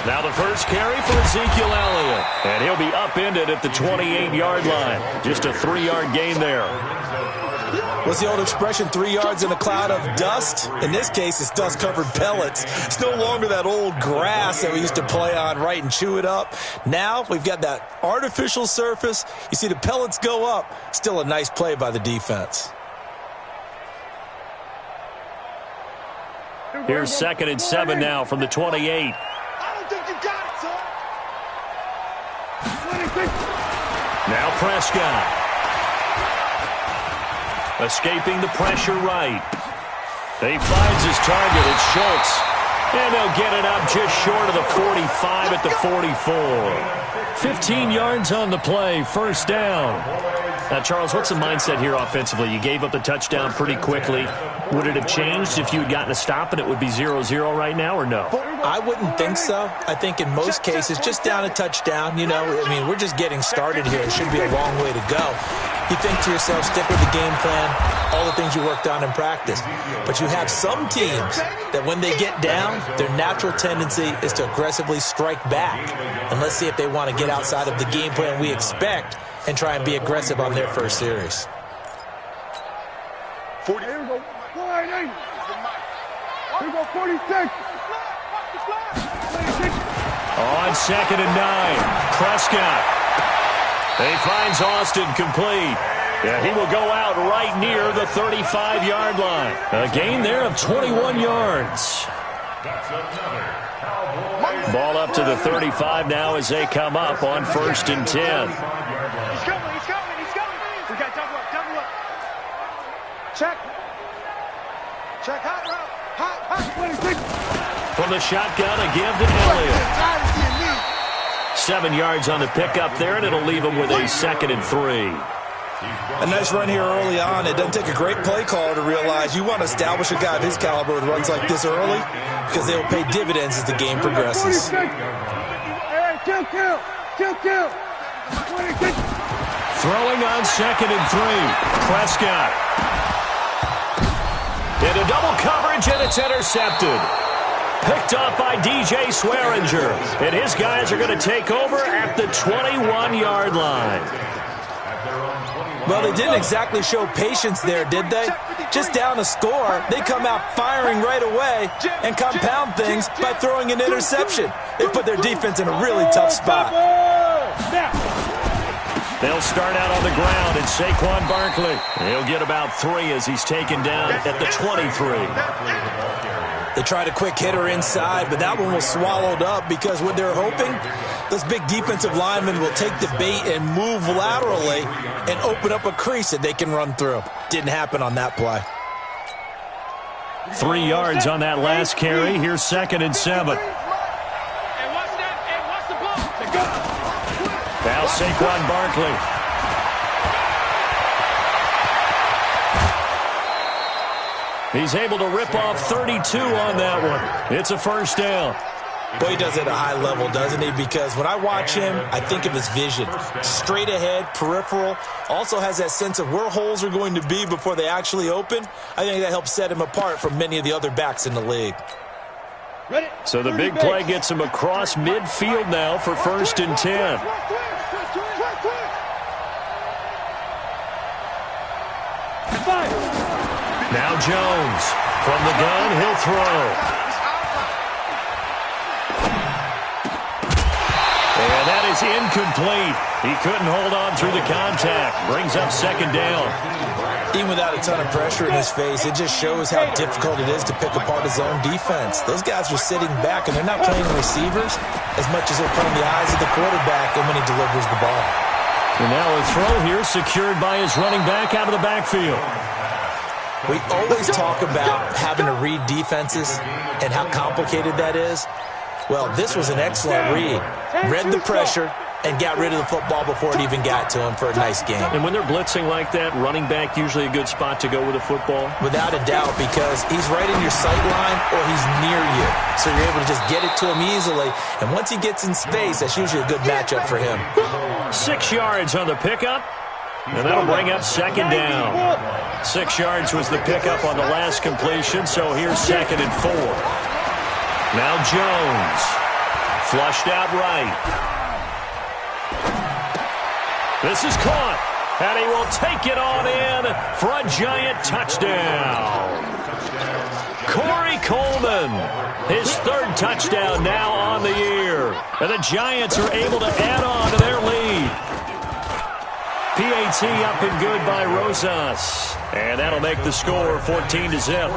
Now the first carry for Ezekiel Elliott. And he'll be upended at the 28-yard line. Just a 3-yard gain there. What's the old expression, 3 yards in a cloud of dust? In this case, it's dust-covered pellets. It's no longer that old grass that we used to play on, right, and chew it up. Now we've got that artificial surface. You see the pellets go up. Still a nice play by the defense. Here's 2nd and 7 now from the 28. I don't think you got it, son. Now Prescott. Escaping the pressure right. He finds his target. It's Schultz. And they'll get it up just short of the 45 at the 44. 15 yards on the play. First down. Now, Charles, what's the mindset here offensively? You gave up the touchdown pretty quickly. Would it have changed if you had gotten a stop and it would be 0-0 right now, or no? I wouldn't think so. I think in most cases, just down a touchdown, we're just getting started here. It should be a long way to go. You think to yourself, stick with the game plan, all the things you worked on in practice. But you have some teams that when they get down, their natural tendency is to aggressively strike back. And let's see if they want to get outside of the game plan we expect and try and be aggressive on their first series. 40. Here we go. Here we go, 46. On 2nd and 9, Prescott. He finds Austin complete. Yeah, he will go out right near the 35-yard line. A gain there of 21 yards. Ball up to the 35 now as they come up on 1st and 10. He's coming. We got double up. Check, hot route. From the shotgun, a give to Elliott. 7 yards on the pickup there, and it'll leave him with a 2nd and 3. A nice run here early on. It doesn't take a great play caller to realize you want to establish a guy of his caliber with runs like this early because they will pay dividends as the game progresses. Throwing on 2nd and 3. Prescott. Into double coverage, and it's intercepted. Picked up by DJ Swearinger. And his guys are going to take over at the 21-yard line. Well, they didn't exactly show patience there, did they? Just down a score, they come out firing right away and compound things by throwing an interception. They put their defense in a really tough spot. They'll start out on the ground, and Saquon Barkley. He'll get about 3 as he's taken down at the 23. They tried a quick hitter inside, but that one was swallowed up because what they're hoping, those big defensive linemen will take the bait and move laterally and open up a crease that they can run through. Didn't happen on that play. 3 yards on that last carry. Here's 2nd and 7. Now Saquon Barkley. He's able to rip off 32 on that one. It's a first down. Boy, he does it at a high level, doesn't he? Because when I watch him, I think of his vision. Straight ahead, peripheral. Also has that sense of where holes are going to be before they actually open. I think that helps set him apart from many of the other backs in the league. So the big play gets him across midfield now for 1st and 10. Now Jones. From the gun, he'll throw. And that is incomplete. He couldn't hold on through the contact. Brings up 2nd down. Even without a ton of pressure in his face, it just shows how difficult it is to pick apart his own defense. Those guys are sitting back, and they're not playing receivers as much as they're playing the eyes of the quarterback and when he delivers the ball. And now a throw here secured by his running back out of the backfield. We always talk about having to read defenses and how complicated that is. Well, this was an excellent read. Read the pressure and got rid of the football before it even got to him for a nice game. And when they're blitzing like that, running back usually a good spot to go with a football? Without a doubt, because he's right in your sight line or he's near you. So you're able to just get it to him easily. And once he gets in space, that's usually a good matchup for him. 6 yards on the pickup. And that'll bring up 2nd down. 6 yards was the pickup on the last completion, so here's 2nd and 4. Now Jones. Flushed out right. This is caught. And he will take it on in for a giant touchdown. Corey Coleman, his third touchdown now on the year. And the Giants are able to add on to their lead. PAT up and good by Rosas. And that'll make the score 14-0.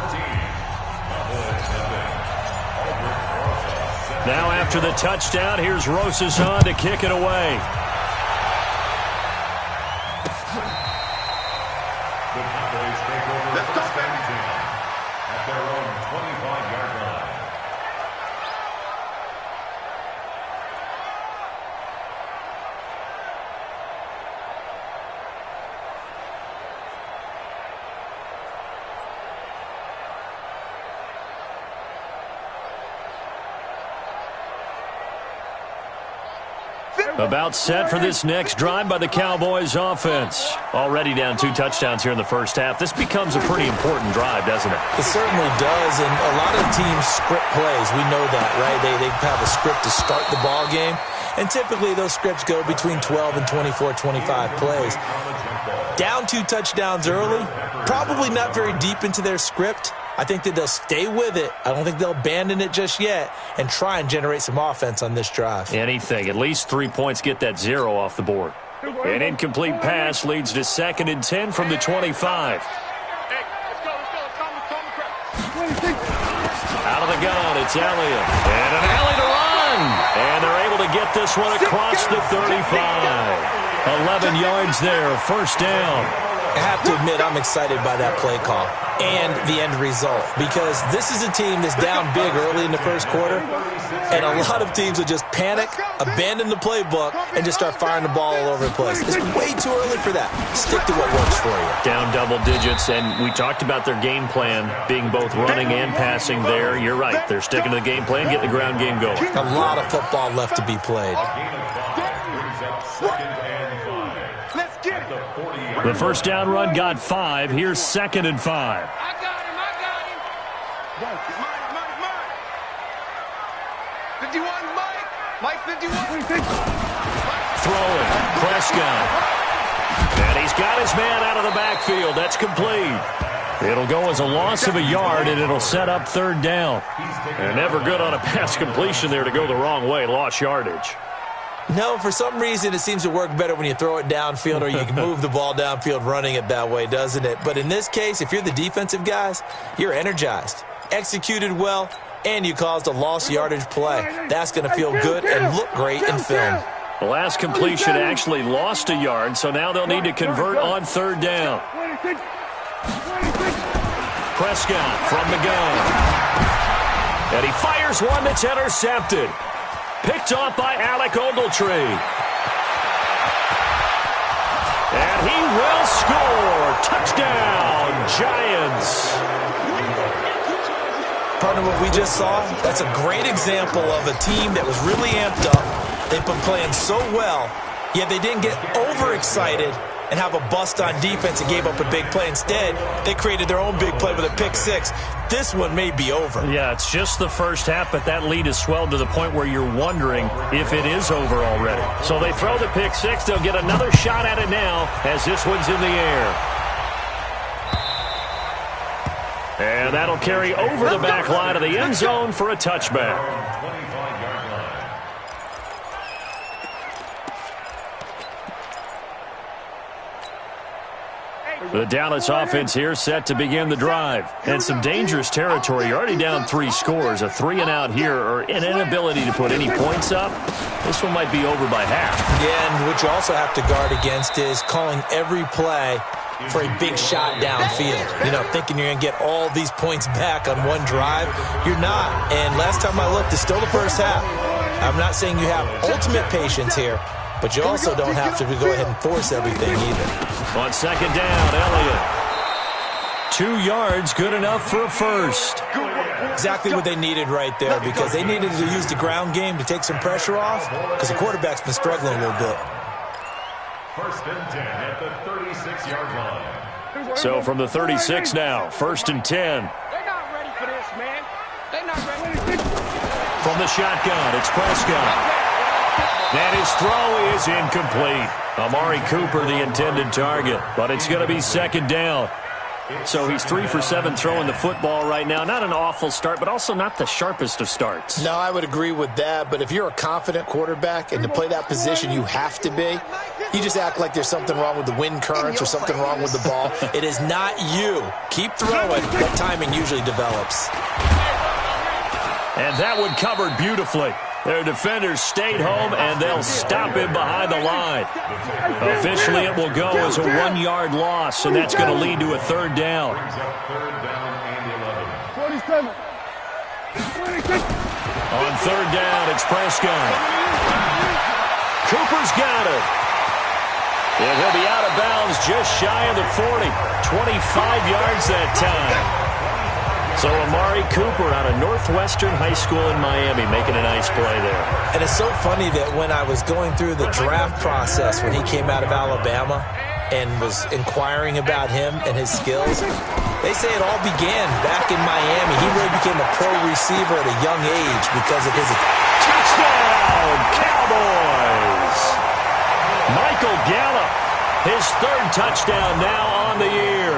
Now after the touchdown, here's Rosas on to kick it away. At their own 25-yard line. About set for this next drive by the Cowboys offense. Already down 2 touchdowns here in the first half. This becomes a pretty important drive, doesn't it? It certainly does, and a lot of teams script plays. We know that, right? They have a script to start the ball game, and typically those scripts go between 12 and 24, 25 plays. Down 2 touchdowns early, probably not very deep into their script. I think that they'll stay with it. I don't think they'll abandon it just yet and try and generate some offense on this drive. Anything. At least 3 points get that 0 off the board. An incomplete pass leads to 2nd and 10 from the 25. Out of the gun, it's Elliott. And an alley to run. And they're able to get this one across the 35. 11 yards there, first down. I have to admit, I'm excited by that play call and the end result, because this is a team that's down big early in the first quarter, and a lot of teams will just panic, abandon the playbook, and just start firing the ball all over the place. It's way too early for that. Stick to what works for you. Down double digits, and we talked about their game plan being both running and passing there. You're right. They're sticking to the game plan, getting the ground game going. A lot of football left to be played. The first down run got 5. Here's 2nd and 5. I got him. Mike 51. Throwing. Prescott. And he's got his man out of the backfield. That's complete. It'll go as a loss of a yard, and it'll set up 3rd down. And never good on a pass completion there to go the wrong way. Lost yardage. No, for some reason, it seems to work better when you throw it downfield or you can move the ball downfield running it that way, doesn't it? But in this case, if you're the defensive guys, you're energized, executed well, and you caused a lost yardage play. That's going to feel good and look great in film. The last completion actually lost a yard, so now they'll need to convert on 3rd down. Prescott from the gun. And he fires one that's intercepted. Picked off by Alec Ogletree. And he will score. Touchdown, Giants. Partner, what we just saw, that's a great example of a team that was really amped up. They've been playing so well, yet they didn't get overexcited and have a bust on defense and gave up a big play. Instead, they created their own big play with a pick 6. This one may be over. Yeah, it's just the first half, but that lead has swelled to the point where you're wondering if it is over already. So they throw the pick 6. They'll get another shot at it now as this one's in the air. And that'll carry over the back line of the end zone for a touchback. The Dallas offense here set to begin the drive. And some dangerous territory. You're already down 3 scores. A 3-and-out here, or an inability to put any points up. This one might be over by half. Yeah, and what you also have to guard against is calling every play for a big shot downfield. You know, thinking you're going to get all these points back on one drive. You're not. And last time I looked, it's still the first half. I'm not saying you have ultimate patience here, but you also don't have to go ahead and force everything either. On 2nd down, Elliott. 2 yards, good enough for a first. Exactly what they needed right there, because they needed to use the ground game to take some pressure off, because the quarterback's been struggling a little bit. 1st and 10 at the 36-yard line. So from the 36 now, 1st and 10. They're not ready for this, man. They're not ready. From the shotgun. It's Prescott. And his throw is incomplete. Amari Cooper, the intended target, but it's going to be second down. So he's 3 for 7 throwing the football right now. Not an awful start, but also not the sharpest of starts. No, I would agree with that. But if you're a confident quarterback and to play that position, you have to be. You just act like there's something wrong with the wind currents or something wrong with the ball. It is not you. Keep throwing. That timing usually develops. And that one covered beautifully. Their defenders stayed home, and they'll stop him behind the line. Officially, it will go as a 1-yard loss, and that's going to lead to a third down. 47. On third down, it's Prescott. Cooper's got it. And he'll be out of bounds just shy of the 40. 25 yards that time. So Amari Cooper out of Northwestern High School in Miami making a nice play there. And it's so funny that when I was going through the draft process when he came out of Alabama and was inquiring about him and his skills, they say it all began back in Miami. He really became a pro receiver at a young age because of his... Touchdown, Cowboys! Michael Gallup, his third touchdown now on the year,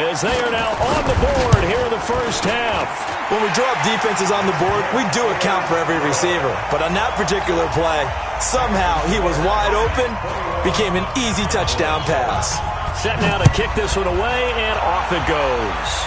as they are now on the board here in the first half. When we draw up defenses on the board, we do account for every receiver. But on that particular play, somehow he was wide open, became an easy touchdown pass. Set now to kick this one away, and off it goes.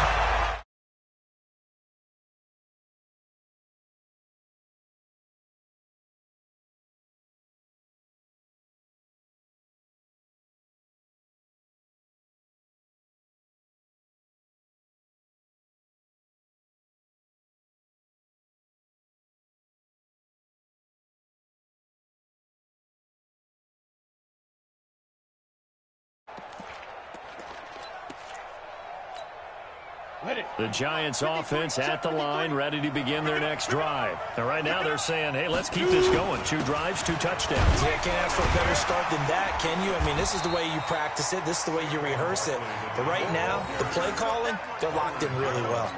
The Giants offense at the line, ready to begin their next drive. And right now they're saying, hey, let's keep this going. 2 drives, 2 touchdowns. Yeah, can't ask for a better start than that, can you? I mean, this is the way you practice it. This is the way you rehearse it. But right now, the play calling, they're locked in really well.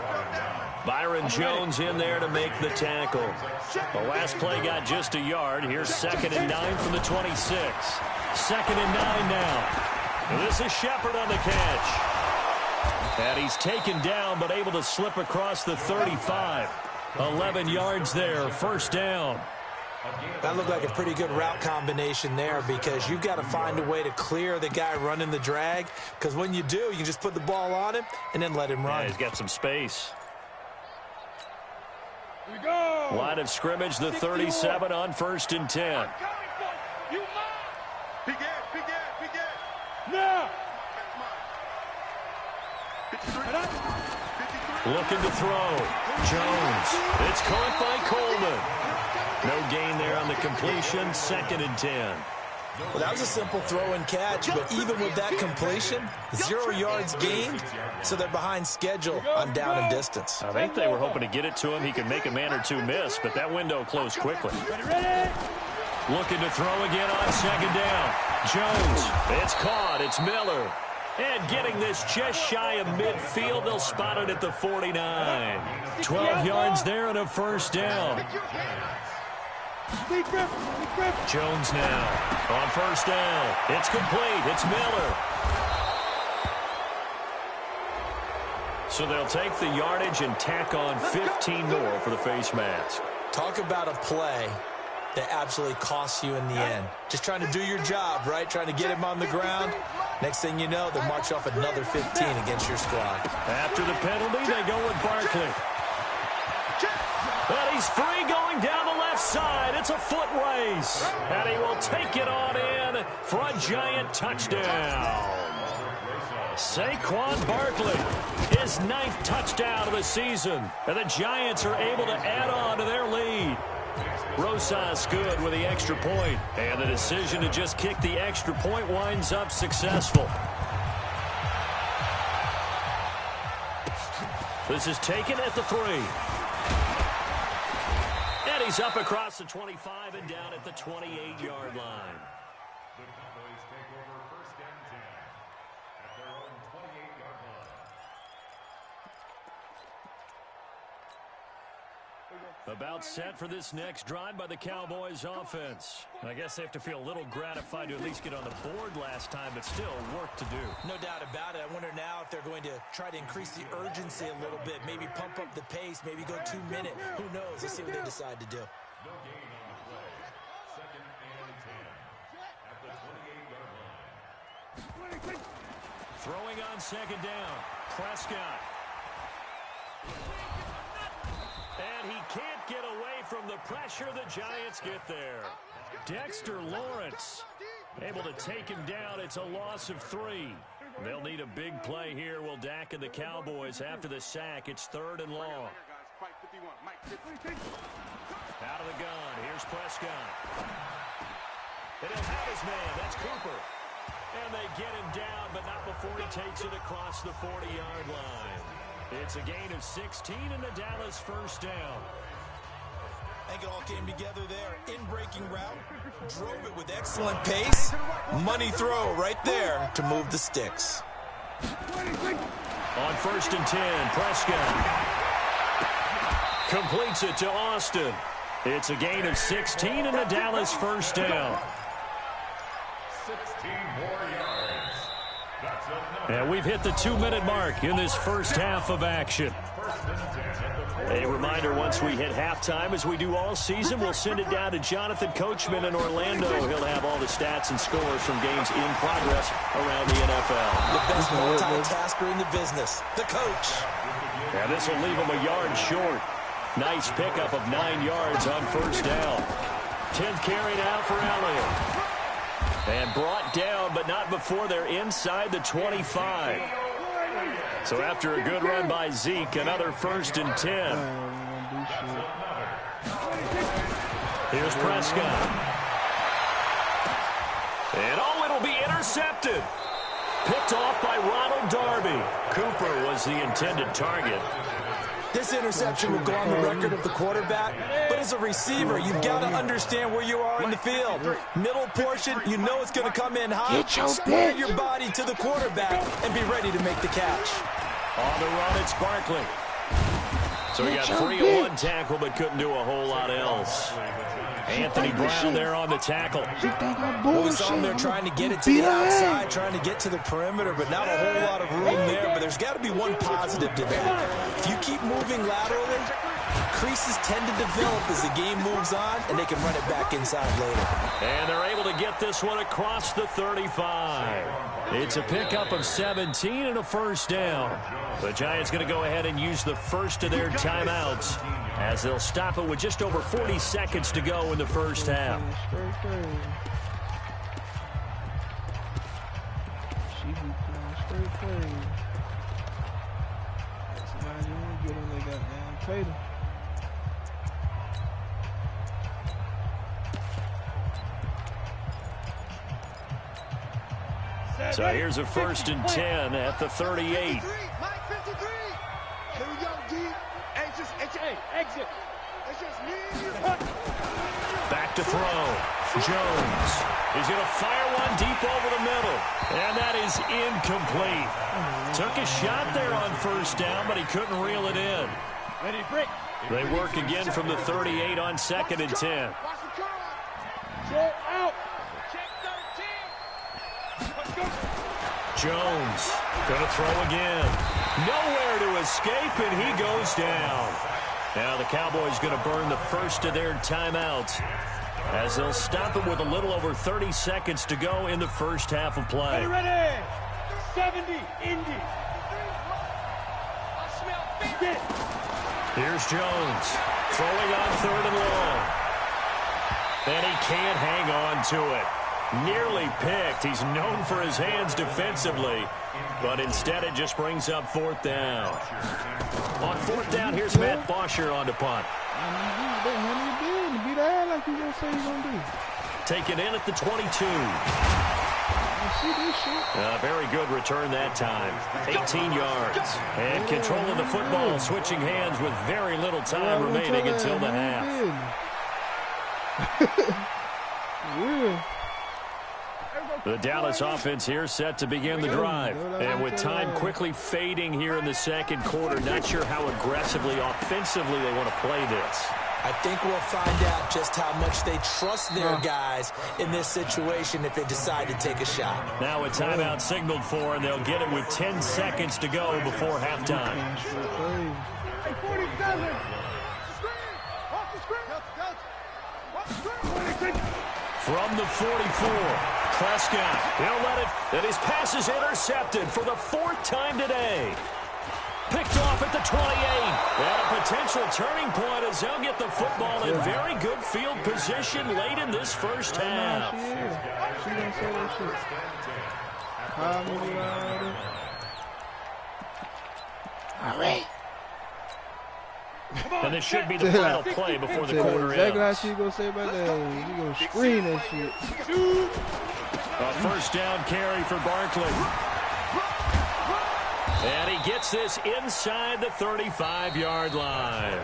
Byron Jones in there to make the tackle. The last play got just a yard. Here's 2nd and 9 from the 26. 2nd and 9 now. And this is Shepard on the catch. And he's taken down, but able to slip across the 35. 11 yards there, first down. That looked like a pretty good route combination there because you've got to find a way to clear the guy running the drag. Because when you do, you can just put the ball on him and then let him run. Yeah, he's got some space. Here we go. Line of scrimmage, the 37 on 1st and 10. Now. Looking to throw. Jones. It's caught by Coleman. No gain there on the completion. 2nd and 10. Well, that was a simple throw and catch, but even with that completion, 0 yards gained, so they're behind schedule on down and distance. I think they were hoping to get it to him. He could make a man or two miss, but that window closed quickly. Looking to throw again on 2nd down. Jones. It's caught. It's Miller. And getting this just shy of midfield, they'll spot it at the 49. 12 yards there and a first down. Jones now on 1st down. It's complete. It's Miller. So they'll take the yardage and tack on 15 more for the face mask. Talk about a play that absolutely costs you in the end. Just trying to do your job, right? Trying to get him on the ground. Next thing you know, they'll march off another 15 against your squad. After the penalty, they go with Barkley. And he's free going down the left side. It's a foot race. And he will take it on in for a Giant touchdown. Saquon Barkley, his 9th touchdown of the season. And the Giants are able to add on to their lead. Rosas good with the extra point. And the decision to just kick the extra point winds up successful. This is taken at the 3. And he's up across the 25 and down at the 28-yard line. The Cowboys take over 1st and 10 at their own 28-yard line. About set for this next drive by the Cowboys offense. I guess they have to feel a little gratified to at least get on the board last time, but still work to do. No doubt about it. I wonder now if they're going to try to increase the urgency a little bit, maybe pump up the pace, maybe go 2 minute. Who knows? Let's see what they decide to do. No gain on the play. 2nd and 10 at the 28-yard line. Throwing on 2nd down. Prescott. And he can't get away from the pressure. The Giants get there. Dexter Lawrence able to take him down. It's a loss of 3. They'll need a big play here. Will Dak and the Cowboys after the sack. It's 3rd and long. Out of the gun. Here's Prescott. And he'll have his man. That's Cooper. And they get him down, but not before he takes it across the 40-yard line. It's a gain of 16 and the Dallas first down. I think it all came together there. In-breaking route, drove it with excellent pace. Money throw right there to move the sticks. On 1st and 10, Prescott completes it to Austin. It's a gain of 16 and the Dallas first down. 16 more yards. That's another. And we've hit the 2-minute mark in this first half of action. 1st and 10 at the A reminder, once we hit halftime, as we do all season, we'll send it down to Jonathan Coachman in Orlando. He'll have all the stats and scores from games in progress around the NFL. The best multitasker in the business, the coach. And this will leave him a yard short. Nice pickup of 9 yards on 1st down. 10th carry now for Elliott. And brought down, but not before they're inside the 25. So after a good run by Zeke, another 1st and 10. Here's Prescott. And it'll be intercepted. Picked off by Ronald Darby. Cooper was the intended target. This interception will go on the record of the quarterback, but as a receiver, you've got to understand where you are in the field. Middle portion, you know it's going to come in high. Spread your body to the quarterback and be ready to make the catch. On the run, it's Barkley. So he got 3 on tackle, but couldn't do a whole lot else. Anthony Brown there on the tackle. We saw him there trying to get it to the outside, trying to get to the perimeter, but not a whole lot of room there. But there's got to be one positive to that. If you keep moving laterally, creases tend to develop as the game moves on, and they can run it back inside later. And they're able to get this one across the 35. It's a pickup of 17 and a 1st down. The Giants going to go ahead and use the first of their timeouts as they'll stop it with just over 40 seconds to go in the first half. So here's a 1st and 10 at the 38. Back to throw. Jones. He's going to fire one deep over the middle. And that is incomplete. Took a shot there on 1st down, but he couldn't reel it in. They work again from the 38 on 2nd and 10. Jones going to throw again. Nowhere to escape, and he goes down. Now the Cowboys going to burn the first of their timeouts as they'll stop it with a little over 30 seconds to go in the first half of play. Ready. 70, Indy. Here's Jones throwing on 3rd and long. And he can't hang on to it. Nearly picked. He's known for his hands defensively, but instead it just brings up 4th down. On 4th down, here's Matt Bosher on to punt. Taken in at the 22. Very good return that time. 18 yards. And controlling the football, switching hands with very little time remaining until the half. The Dallas offense here set to begin the drive. And with time quickly fading here in the second quarter, not sure how aggressively, offensively they want to play this. I think we'll find out just how much they trust their guys in this situation if they decide to take a shot. Now a timeout signaled for, and they'll get it with 10 seconds to go before halftime. Hey, 47. From the 44, Prescott, he'll let it, and his pass is intercepted for the 4th time today. Picked off at the 28. And a potential turning point as they'll get the football in very good field position late in this first half. And this should be the final play before the quarter ends. Exactly how she gonna say about that. She gonna screen that shit. A first down carry for Barkley. And he gets this inside the 35-yard line.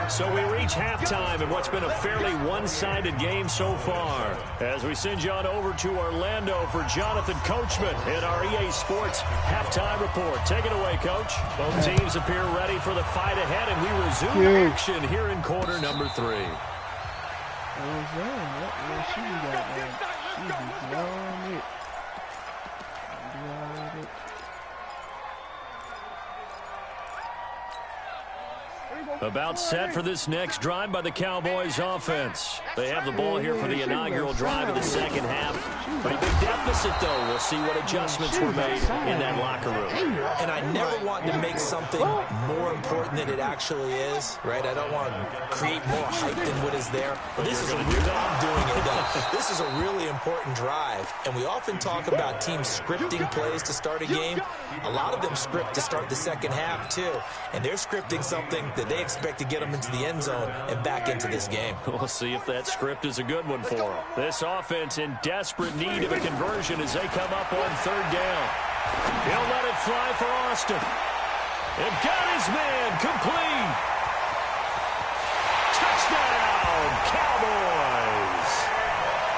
So we reach halftime in what's been a fairly one-sided game so far. As we send you on over to Orlando for Jonathan Coachman in our EA Sports halftime report. Take it away, Coach. Both teams appear ready for the fight ahead, and we resume action here in quarter number 3. What was that? She got that. She be blowing it. About set for this next drive by the Cowboys offense. They have the ball here for the inaugural drive of the second half. Pretty big deficit, though. We'll see what adjustments were made in that locker room. And I never want to make something more important than it actually is, right? I don't want to create more hype than what is there. But this is a really, I'm doing it, though. This is a really important drive. And we often talk about teams scripting plays to start a game. A lot of them script to start the second half, too. And they're scripting something that they expect to get them into the end zone and back into this game. We'll see if that script is a good one for them. This offense in desperate need of a conversion as they come up on 3rd down. He'll let it fly for Austin. And got his man complete. Touchdown, Cowboys.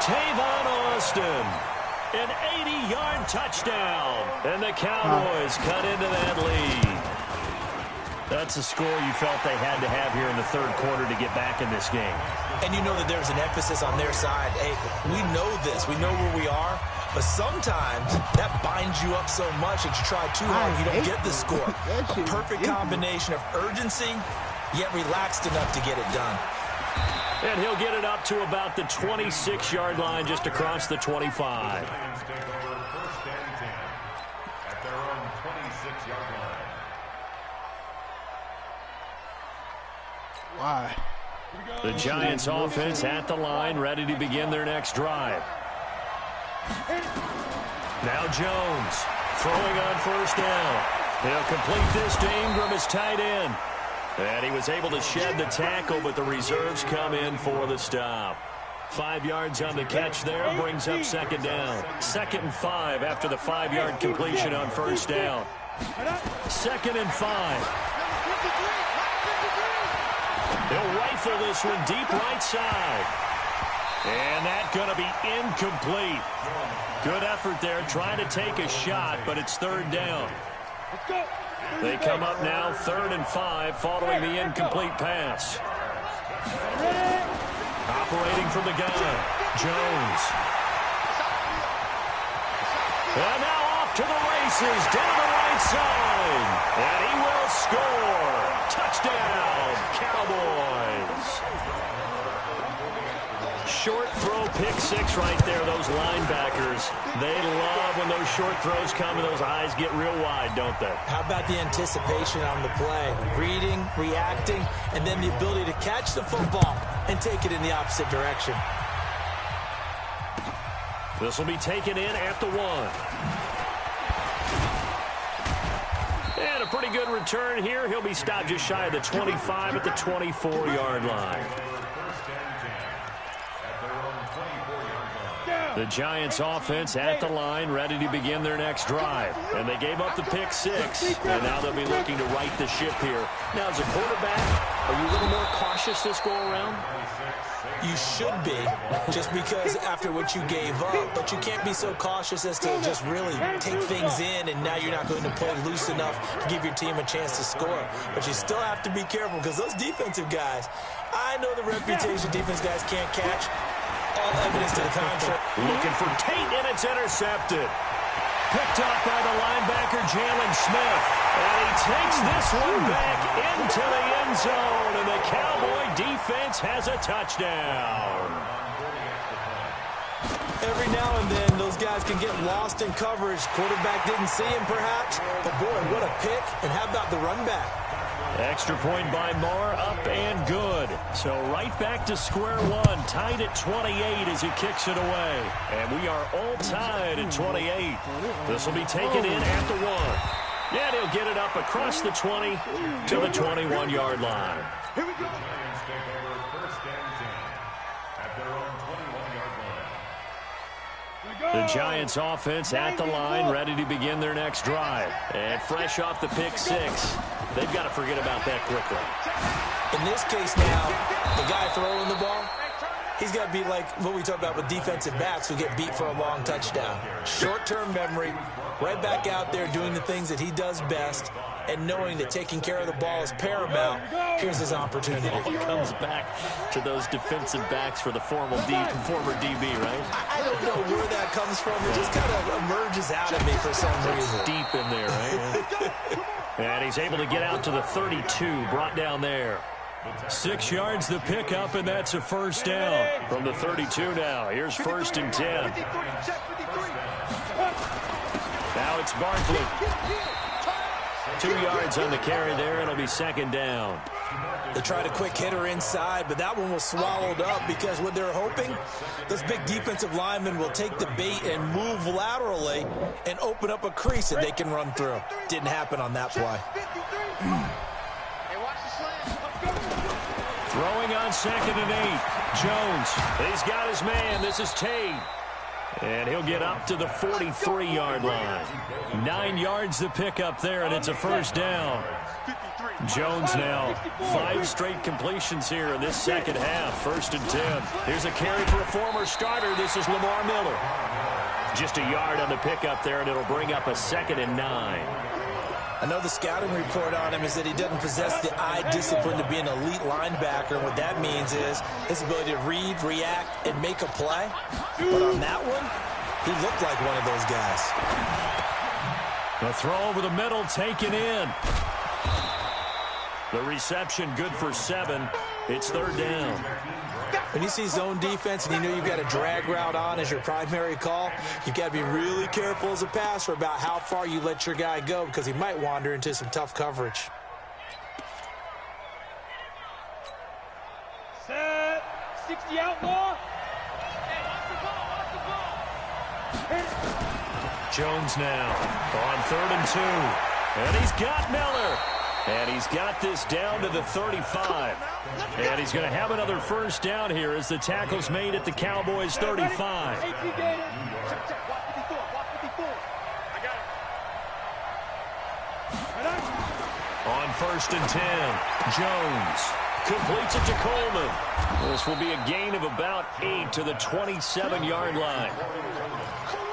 Tavon Austin. An 80-yard touchdown. And the Cowboys cut into that lead. That's a score you felt they had to have here in the 3rd quarter to get back in this game. And you know that there's an emphasis on their side. Hey, we know this. We know where we are. But sometimes that binds you up so much that you try too hard, you don't get the score. A perfect combination of urgency, yet relaxed enough to get it done. And he'll get it up to about the 26-yard line just across the 25. Why? The Giants offense at the line, ready to begin their next drive. Now Jones throwing on 1st down. He'll complete this to Ingram as tight end. And he was able to shed the tackle, but the reserves come in for the stop. 5 yards on the catch there, brings up 2nd down. 2nd and 5 after the 5-yard completion on 1st down. 2nd and 5. He'll rifle this one deep right side. And that's going to be incomplete. Good effort there, trying to take a shot, but it's 3rd down. They come up now 3rd and 5 following the incomplete pass. Operating from the gun, Jones. And now off to the races, down the right side. And he will score. Touchdown, Cowboys. Short throw, pick 6 right there. Those linebackers, they love when those short throws come and those eyes get real wide, don't they? How about the anticipation on the play? Reading, reacting, and then the ability to catch the football and take it in the opposite direction. This will be taken in at the 1. And a pretty good return here. He'll be stopped just shy of the 25 at the 24-yard line. The Giants offense at the line, ready to begin their next drive. And they gave up the pick 6, and now they'll be looking to right the ship here. Now, as a quarterback, are you a little more cautious this go-around? You should be, just because after what you gave up. But you can't be so cautious as to just really take things in, and now you're not going to play loose enough to give your team a chance to score. But you still have to be careful, because those defensive guys, I know the reputation defense guys can't catch. All evidence to the contrary. Looking for Tate, and it's intercepted. Picked up by the linebacker, Jalen Smith. And he takes this one back into the end zone, and the Cowboy defense has a touchdown. Every now and then, those guys can get lost in coverage. Quarterback didn't see him, perhaps. But, boy, what a pick. And how about the run back? Extra point by Marr, up and good. So right back to square one, tied at 28 as he kicks it away. And we are all tied at 28. This will be taken in at the 1. And he'll get it up across the 20 to the 21-yard line. Here we go. Giants take over first and 10 at their own 21-yard line. The Giants offense at the line, ready to begin their next drive. And fresh off the pick six, they've got to forget about that quickly. In this case now, the guy throwing the ball, he's got to be like what we talk about with defensive backs who get beat for a long touchdown. Short-term memory, right back out there doing the things that he does best, and knowing that taking care of the ball is paramount. Here's his opportunity. It comes back to those defensive backs for the former DB, right? I don't know where that comes from. It just kind of emerges out of me for some reason. Deep in there, right? And he's able to get out to the 32, brought down there. 6 yards the pickup, and that's a first down from the 32 now. Here's first and 10. Now it's Barkley. 2 yards on the carry there. It'll be second down. They tried a quick hitter inside, but that one was swallowed up because what they're hoping, those big defensive linemen will take the bait and move laterally and open up a crease that they can run through. Didn't happen on that play. Throwing on second and 8. Jones. He's got his man. This is Tate. And he'll get up to the 43-yard line. 9 yards the pickup there, and it's a first down. Jones now 5 straight completions here in this second half. First and 10. Here's a carry for a former starter. This is Lamar Miller. Just a yard on the pickup there, and it'll bring up a second and 9. I know the scouting report on him is that he doesn't possess the eye discipline to be an elite linebacker. And what that means is his ability to read, react, and make a play. But on that one, he looked like one of those guys. The throw over the middle taken in. The reception good for 7. It's third down. When you see zone defense and you know you've got a drag route on as your primary call, you've got to be really careful as a passer about how far you let your guy go because he might wander into some tough coverage. Set. 60 outlaw. Jones now on third and 2. And he's got Miller. And he's got this down to the 35. And he's going to have another first down here as the tackle's made at the Cowboys' 35. On first and 10, Jones completes it to Coleman. This will be a gain of about 8 to the 27-yard line.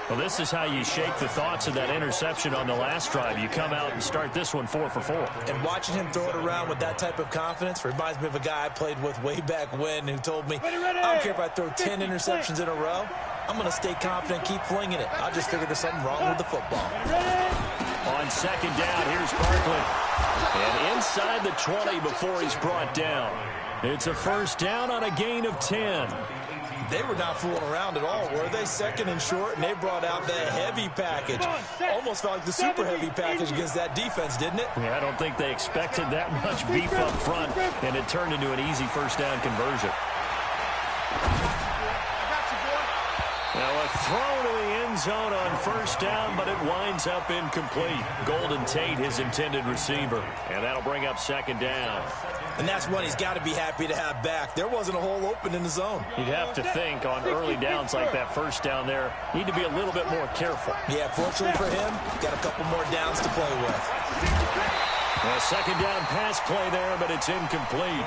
Well, this is how you shake the thoughts of that interception on the last drive. You come out and start this one 4 for 4. And watching him throw it around with that type of confidence reminds me of a guy I played with way back when who told me, I don't care if I throw 10 interceptions in a row. I'm going to stay confident, keep flinging it. I just figured there's something wrong with the football. On second down, here's Barkley. And inside the 20 before he's brought down. It's a first down on a gain of 10. They were not fooling around at all, were they? Second and short, and they brought out the heavy package. Almost felt like the super heavy package against that defense, didn't it? Yeah, I don't think they expected that much beef up front, and it turned into an easy first down conversion. Now a throw to the end zone on first down, but it winds up incomplete. Golden Tate, his intended receiver, and that'll bring up second down. And that's one he's got to be happy to have back. There wasn't a hole open in the zone. You'd have to think on early downs like that first down there, need to be a little bit more careful. Yeah, fortunately for him, got a couple more downs to play with. A second down pass play there, but it's incomplete.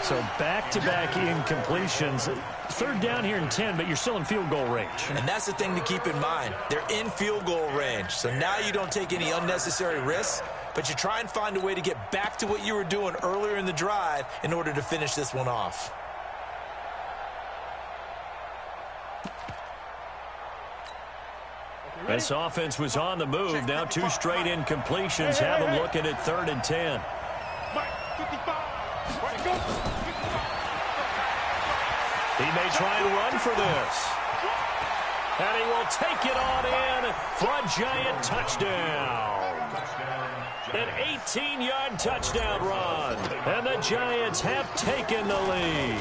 So back-to-back incompletions. Third down here in 10, but you're still in field goal range. And that's the thing to keep in mind. They're in field goal range. So now you don't take any unnecessary risks, but you try and find a way to get back to what you were doing earlier in the drive in order to finish this one off. This offense was on the move. Now 2 straight incompletions have them looking at 3rd and 10. He may try and run for this. And he will take it on in for a Giant touchdown. An 18-yard touchdown run. And the Giants have taken the lead.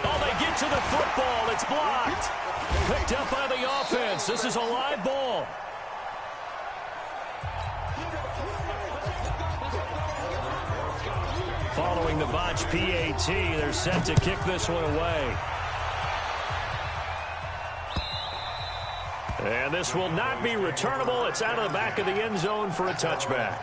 Oh, they get to the football. It's blocked. Picked up by the offense. This is a live ball. Following the botch PAT, they're set to kick this one away. And this will not be returnable. It's out of the back of the end zone for a touchback.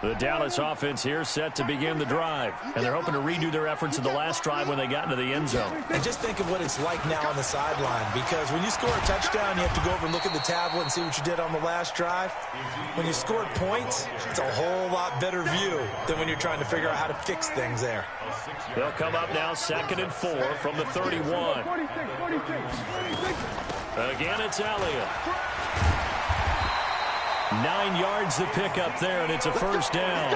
The Dallas offense here set to begin the drive. And they're hoping to redo their efforts in the last drive when they got into the end zone. And just think of what it's like now on the sideline, because when you score a touchdown, you have to go over and look at the tablet and see what you did on the last drive. When you scored points, it's a whole lot better view than when you're trying to figure out how to fix things there. They'll come up now 2nd and 4 from the 31. Again, it's Elliott. 9 yards to pick up there, and it's a first down.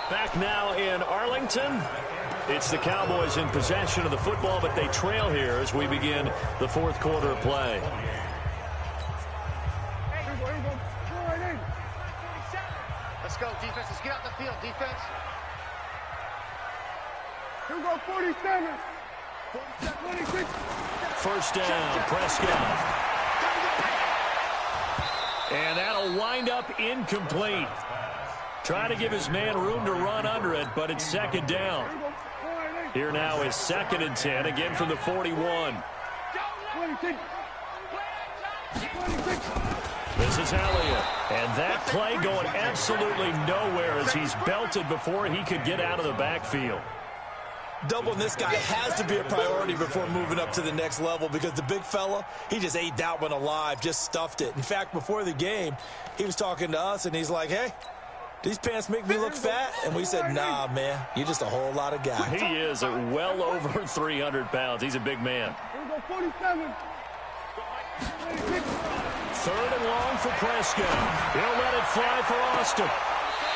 Back now in Arlington. It's the Cowboys in possession of the football, but they trail here as we begin the 4th quarter of play. Let's go, defense. Let's get out the field, defense. Here we go, 47. 26. First down, Prescott. And that'll wind up incomplete. Trying to give his man room to run under it, but it's 2nd down. Here now is 2nd and 10, again from the 41. 26. This is Elliott. And that play going absolutely nowhere as he's belted before he could get out of the backfield. Doubling this guy has to be a priority before moving up to the next level, because the big fella, he just ate that one alive, just stuffed it. In fact, before the game, he was talking to us, and he's like, hey, these pants make me look fat? And we said, nah, man, you're just a whole lot of guy. He is at well over 300 pounds. He's a big man. Here we go, 47. 3rd and long for Prescott. He'll let it fly for Austin.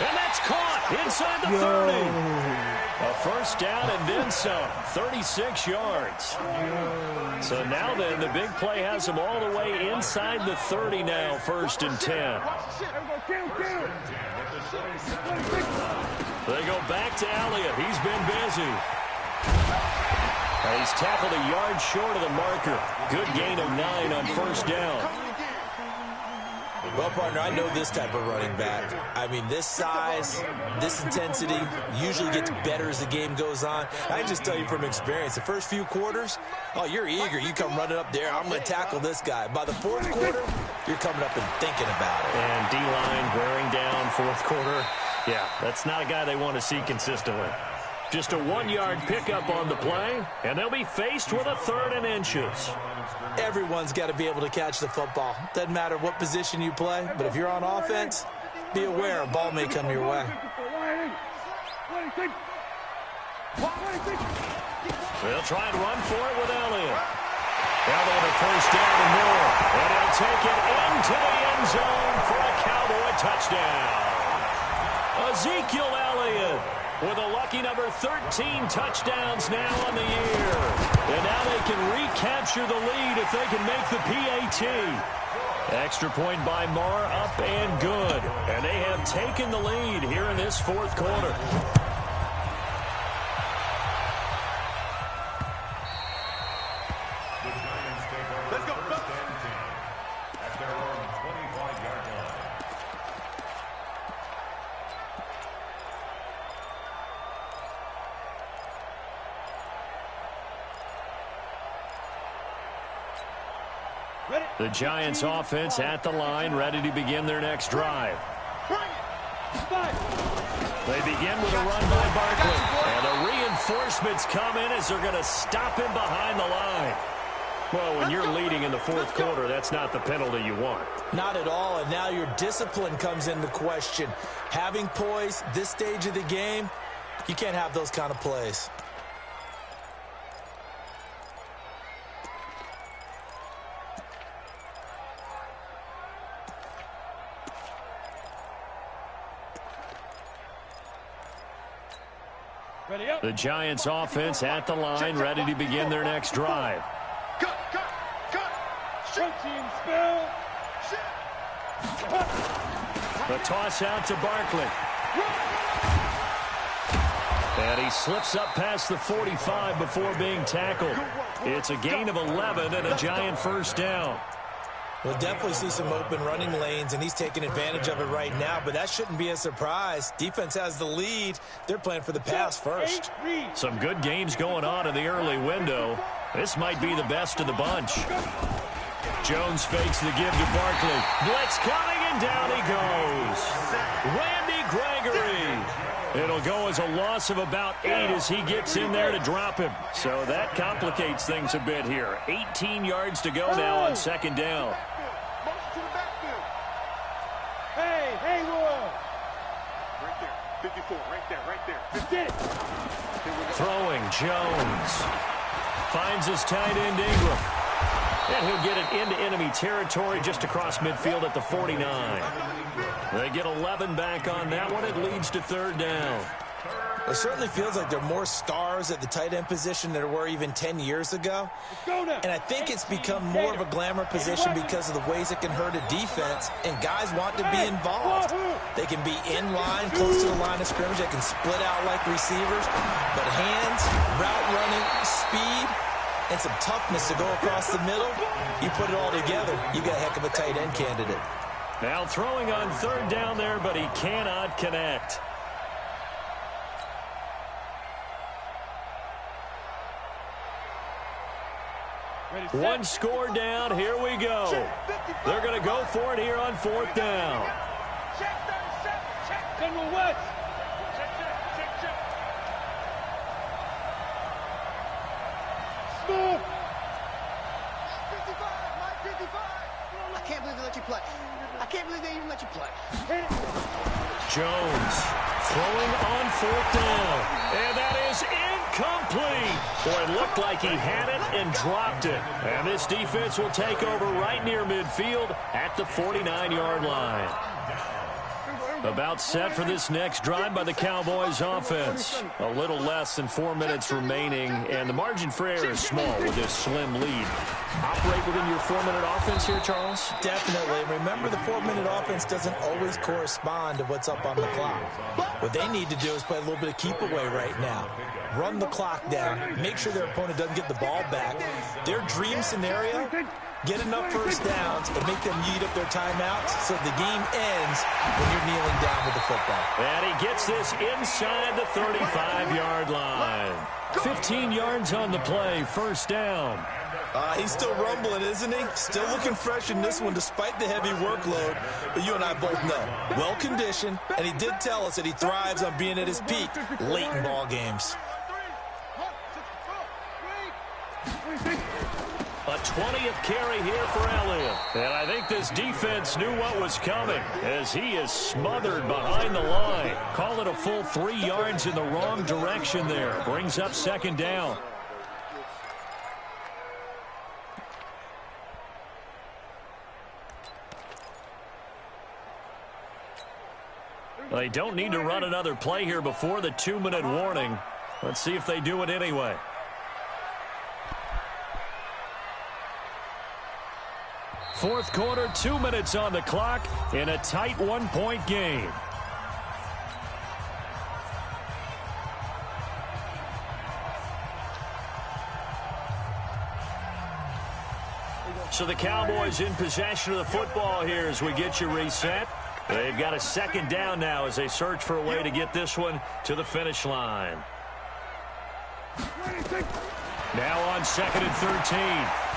And that's caught inside the 30. A first down and then some. 36 yards. So now then, the big play has him all the way inside the 30 now, 1st and 10. They go back to Elliott. He's been busy. He's tackled a yard short of the marker. Good gain of 9 on first down. Well, partner, I know this type of running back. I mean, this size, this intensity usually gets better as the game goes on. I can just tell you from experience, the first few quarters, oh, you're eager. You come running up there, I'm going to tackle this guy. By the 4th quarter, you're coming up and thinking about it. And D-line wearing down 4th quarter. Yeah, that's not a guy they want to see consistently. Just a 1-yard pickup on the play, and they'll be faced with a 3rd and inches. Everyone's got to be able to catch the football. Doesn't matter what position you play, but if you're on offense, be aware a ball may come your way. They'll try and run for it with Elliott. Elliott a first down and more, and he'll take it into the end zone for a Cowboy touchdown. Ezekiel Elliott with a lucky number 13 touchdowns now on the year. And now they can recapture the lead if they can make the PAT. Extra point by Marr, up and good. And they have taken the lead here in this 4th quarter. Let's go. First and 10 at their own 25-yard line. The Giants offense at the line, ready to begin their next drive. They begin with a run by Barkley. And the reinforcements come in as they're going to stop him behind the line. Well, when you're leading in the fourth quarter, that's not the penalty you want. Not at all, and now your discipline comes into question. Having poise this stage of the game, you can't have those kind of plays. The Giants offense at the line, ready to begin their next drive. The toss out to Barkley. And he slips up past the 45 before being tackled. It's a gain of 11 and a Giant first down. We'll definitely see some open running lanes, and he's taking advantage of it right now, but that shouldn't be a surprise. Defense has the lead. They're playing for the pass first. Some good games going on in the early window. This might be the best of the bunch. Jones fakes the give to Barkley. Blitz coming, and down he goes. Randy Gregory. It'll go as a loss of about 8 as he gets in there to drop him. So that complicates things a bit here. 18 yards to go now on second down. Hey, Will. Right there. 54, right there. Throwing, Jones. Finds his tight end, Ingram. And he'll get it into enemy territory just across midfield at the 49. They get 11 back on that one. It leads to third down. It certainly feels like there are more stars at the tight end position than there were even 10 years ago. And I think it's become more of a glamour position because of the ways it can hurt a defense, and guys want to be involved. They can be in line, close to the line of scrimmage. They can split out like receivers. But hands, route running, speed, and some toughness to go across the middle, you put it all together, you got a heck of a tight end candidate. Now throwing on third down there, but he cannot connect. One score down. Here we go. They're going to go for it here on fourth down. General West. Smooth. I can't believe they let you play. I can't believe they even let you play. Jones throwing on fourth down. And that is incomplete. Boy, it looked like he had it and dropped it. And this defense will take over right near midfield at the 49-yard line. About set for this next drive by the Cowboys offense. A little less than 4 minutes remaining, and the margin for error is small with this slim lead. Operate within your 4-minute offense here, Charles? Definitely. Remember, the 4-minute offense doesn't always correspond to what's up on the clock. What they need to do is play a little bit of keep away right now. Run the clock down. Make sure their opponent doesn't get the ball back. Their dream scenario, get enough first downs and make them eat up their timeouts so the game ends when you're kneeling down with the football. And he gets this inside the 35-yard line. 15 yards on the play, first down. He's still rumbling, isn't he? Still looking fresh in this one despite the heavy workload. But you and I both know, well-conditioned, and he did tell us that he thrives on being at his peak late in ball games. A 20th carry here for Elliott. And I think this defense knew what was coming as he is smothered behind the line. Call it a full 3 yards in the wrong direction there. Brings up second down. They don't need to run another play here before the 2-minute warning. Let's see if they do it anyway. Fourth quarter, 2 minutes on the clock in a tight 1-point game. So the Cowboys in possession of the football here as we get you reset. They've got a second down now as they search for a way to get this one to the finish line. Now on 2nd and 13.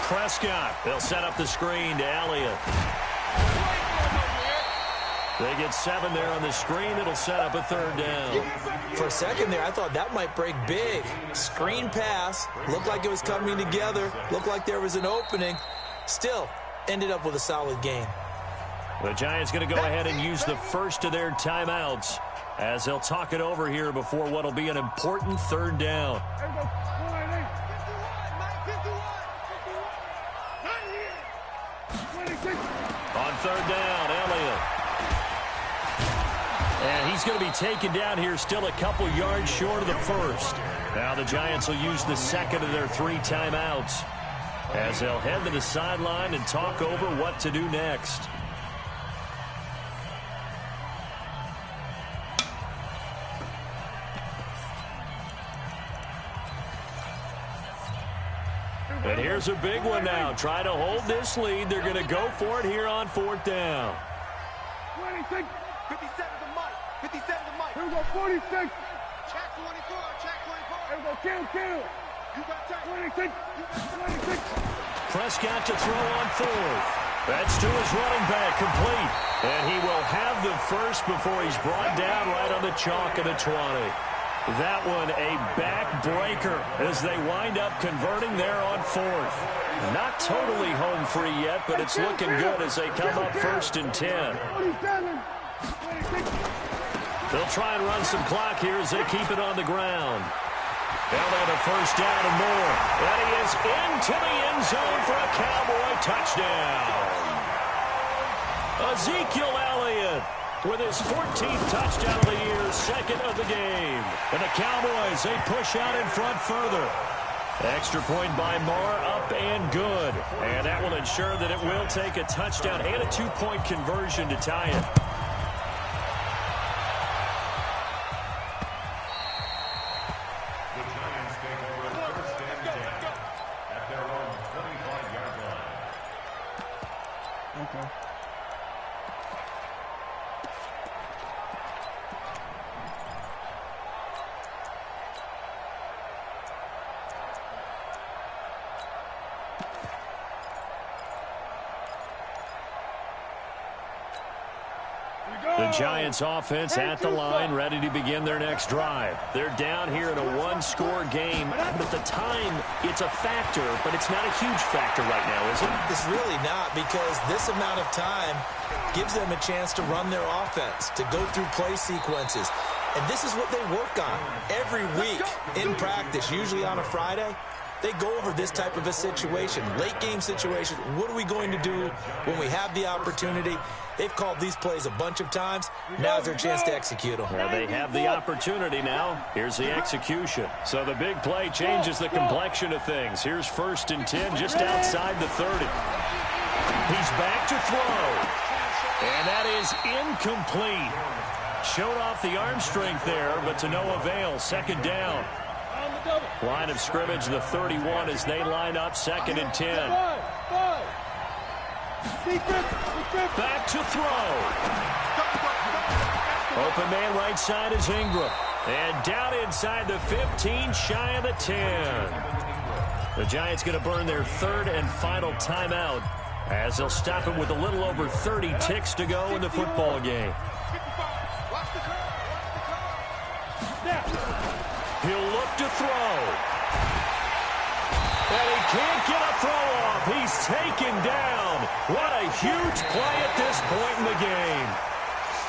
Prescott. They'll set up the screen to Elliott. They get 7 there on the screen. It'll set up a 3rd down. For a second there, I thought that might break big. Screen pass. Looked like it was coming together. Looked like there was an opening. Still, ended up with a solid game. The Giants going to go ahead and use the first of their timeouts as they'll talk it over here before what will be an important 3rd down. On 3rd down, Elliott. And he's going to be taken down here still a couple yards short of the first. Now the Giants will use the 2nd of their 3 timeouts as they'll head to the sideline and talk over what to do next. And here's a big one now. Try to hold this lead. They're going to go for it here on 4th down. 26. 57 to Mike. 57 to Mike. Here we go, 46. Check 24. Check 24. Here we go, kill. You got time. 26. 26. Prescott to throw on 4th. That's to his running back, complete. And he will have the first before he's brought down right on the chalk of the 20. That one a backbreaker as they wind up converting there on 4th. Not totally home free yet, but it's looking good as they come up 1st and 10. 47. 26. They'll try and run some clock here as they keep it on the ground. Elliott a 1st down and more. And he is into the end zone for a Cowboy touchdown. Ezekiel Elliott with his 14th touchdown of the year, 2nd of the game. And the Cowboys, they push out in front further. Extra point by Marr, up and good. And that will ensure that it will take a touchdown and a 2-point conversion to tie it. The Giants take over 1st and 10 at their own 25-yard line. Okay. The Giants offense at the line, ready to begin their next drive. They're down here in a 1-score game. But at the time, it's a factor, but it's not a huge factor right now, is it? It's really not, because this amount of time gives them a chance to run their offense, to go through play sequences. And this is what they work on every week in practice, usually on a Friday. They go over this type of a situation, late game situation. What are we going to do when we have the opportunity? They've called these plays a bunch of times. Now's their chance to execute them. Well, they have the opportunity now. Here's the execution. So the big play changes the complexion of things. Here's 1st and 10 just outside the 30. He's back to throw. And that is incomplete. Showed off the arm strength there, but to no avail. 2nd down. Line of scrimmage, the 31 as they line up 2nd and 10. Back to throw. Open man right side is Ingram. And down inside the 15, shy of the 10. The Giants going to burn their 3rd and final timeout as they'll stop it with a little over 30 ticks to go in the football game. He'll look to throw. And he can't get a throw off. He's taken down. What a huge play at this point in the game.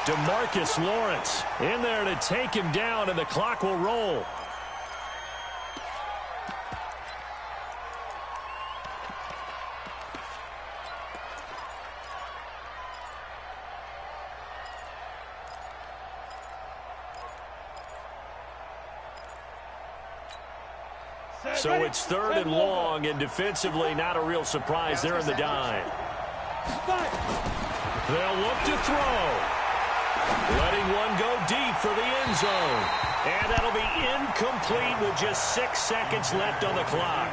DeMarcus Lawrence in there to take him down, and the clock will roll. So it's 3rd and long, and defensively not a real surprise. They're in the dime. They'll look to throw. Letting one go deep for the end zone. And that'll be incomplete with just 6 seconds left on the clock.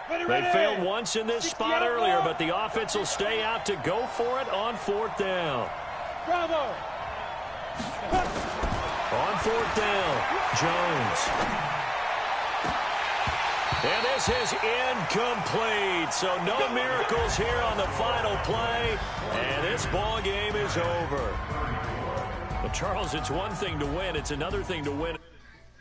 They failed once in this spot earlier, but the offense will stay out to go for it on 4th down. Bravo. On 4th down, Jones. And this is incomplete, so no miracles here on the final play, and this ball game is over. Well, Charles, it's one thing to win. It's another thing to win.